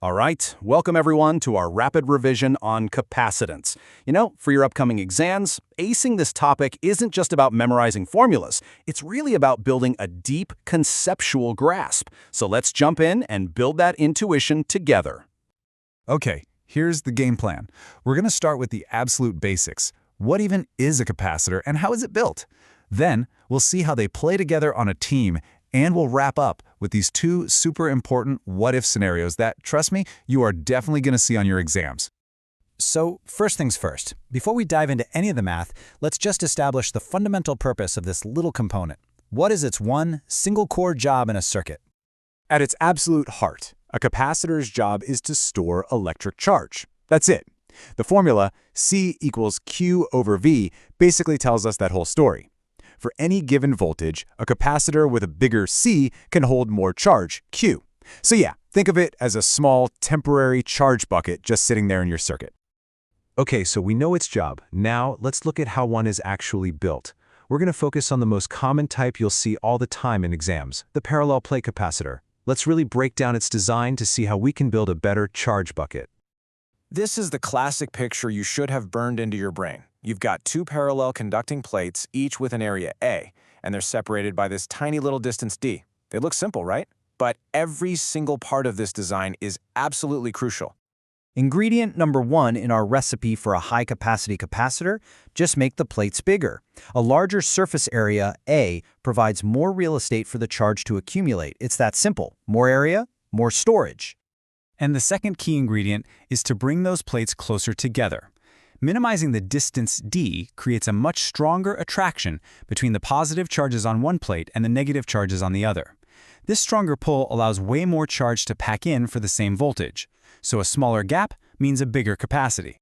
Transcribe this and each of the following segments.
All right, welcome everyone to our rapid revision on capacitance. For your upcoming exams, acing this topic isn't just about memorizing formulas. It's really about building a deep conceptual grasp. So let's jump in and build that intuition together. Okay, here's the game plan. We're going to start with the absolute basics. What even is a capacitor and how is it built? Then we'll see how they play together on a team, and we'll wrap up with these two super important what-if scenarios that, trust me, you are definitely going to see on your exams. So, first things first, before we dive into any of the math, let's just establish the fundamental purpose of this little component. What is its one single core job in a circuit? At its absolute heart, a capacitor's job is to store electric charge. That's it. The formula C equals Q over V basically tells us that whole story. For any given voltage, a capacitor with a bigger C can hold more charge, Q. So yeah, think of it as a small, temporary charge bucket just sitting there in your circuit. Okay, so we know its job. Now, let's look at how one is actually built. We're going to focus on the most common type you'll see all the time in exams, the parallel plate capacitor. Let's really break down its design to see how we can build a better charge bucket. This is the classic picture you should have burned into your brain. You've got two parallel conducting plates, each with an area A, and they're separated by this tiny little distance d. They look simple, right? But every single part of this design is absolutely crucial. Ingredient number one in our recipe for a high-capacity capacitor, just make the plates bigger. A larger surface area, A, provides more real estate for the charge to accumulate. It's that simple. More area, more storage. And the second key ingredient is to bring those plates closer together. Minimizing the distance d creates a much stronger attraction between the positive charges on one plate and the negative charges on the other. This stronger pull allows way more charge to pack in for the same voltage. So a smaller gap means a bigger capacity.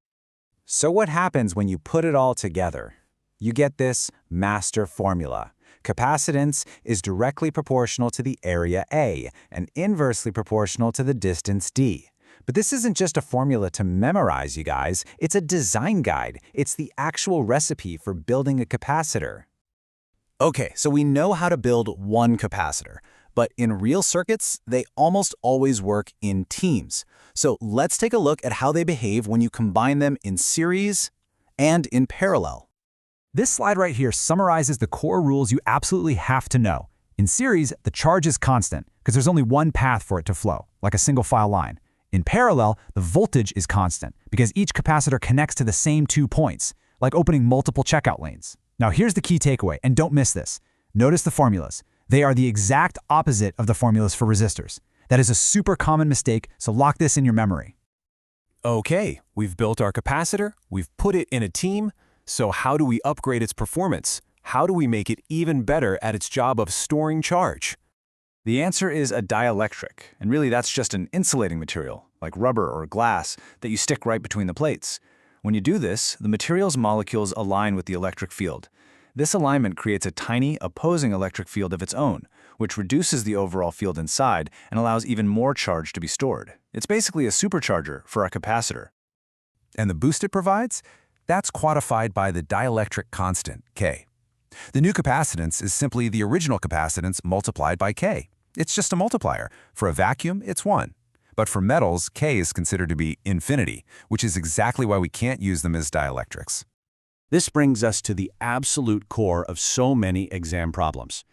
So what happens when you put it all together? You get this master formula. Capacitance is directly proportional to the area A and inversely proportional to the distance d. But this isn't just a formula to memorize, you guys. It's a design guide. It's the actual recipe for building a capacitor. Okay, so we know how to build one capacitor, but in real circuits, they almost always work in teams. So let's take a look at how they behave when you combine them in series and in parallel. This slide right here summarizes the core rules you absolutely have to know. In series, the charge is constant because there's only one path for it to flow, like a single file line. In parallel, the voltage is constant because each capacitor connects to the same 2 points, like opening multiple checkout lanes. Now here's the key takeaway, and don't miss this. Notice the formulas. They are the exact opposite of the formulas for resistors. That is a super common mistake, so lock this in your memory. Okay, we've built our capacitor, we've put it in a team, so how do we upgrade its performance? How do we make it even better at its job of storing charge? The answer is a dielectric, and really that's just an insulating material, like rubber or glass, that you stick right between the plates. When you do this, the material's molecules align with the electric field. This alignment creates a tiny, opposing electric field of its own, which reduces the overall field inside and allows even more charge to be stored. It's basically a supercharger for a capacitor. And the boost it provides? That's quantified by the dielectric constant, K. The new capacitance is simply the original capacitance multiplied by K. It's just a multiplier. For a vacuum, it's 1. But for metals, K is considered to be infinity, which is exactly why we can't use them as dielectrics. This brings us to the absolute core of so many exam problems.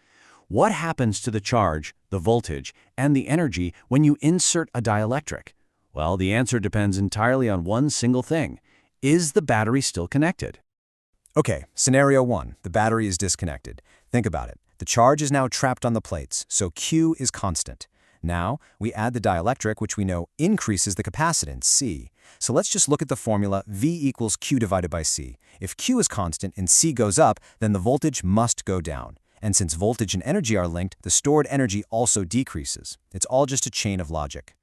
What happens to the charge, the voltage, and the energy when you insert a dielectric? Well, the answer depends entirely on one single thing. Is the battery still connected? Okay, scenario one, the battery is disconnected. Think about it. The charge is now trapped on the plates, so Q is constant. Now, we add the dielectric, which we know increases the capacitance, C. So let's just look at the formula V equals Q divided by C. If Q is constant and C goes up, then the voltage must go down. And since voltage and energy are linked, the stored energy also decreases. It's all just a chain of logic.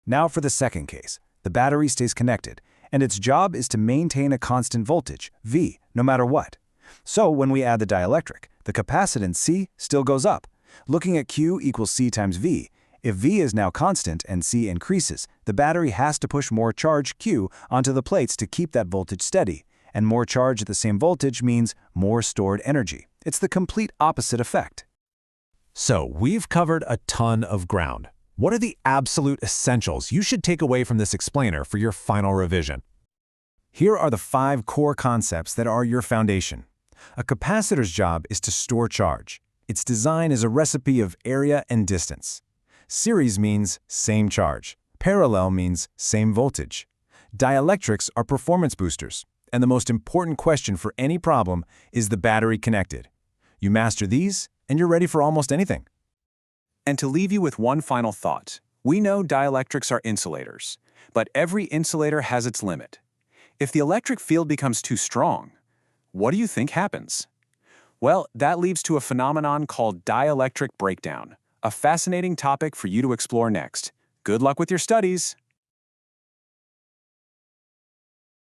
Now for the second case. The battery stays connected, and its job is to maintain a constant voltage, V, no matter what. So when we add the dielectric, the capacitance C still goes up. Looking at Q equals C times V, if V is now constant and C increases, the battery has to push more charge Q onto the plates to keep that voltage steady, and more charge at the same voltage means more stored energy. It's the complete opposite effect. So we've covered a ton of ground. What are the absolute essentials you should take away from this explainer for your final revision? Here are the 5 core concepts that are your foundation. A capacitor's job is to store charge. Its design is a recipe of area and distance. Series means same charge. Parallel means same voltage. Dielectrics are performance boosters. And the most important question for any problem is the battery connected. You master these, and you're ready for almost anything. And to leave you with one final thought, we know dielectrics are insulators, but every insulator has its limit. If the electric field becomes too strong, what do you think happens? Well, that leads to a phenomenon called dielectric breakdown, a fascinating topic for you to explore next. Good luck with your studies!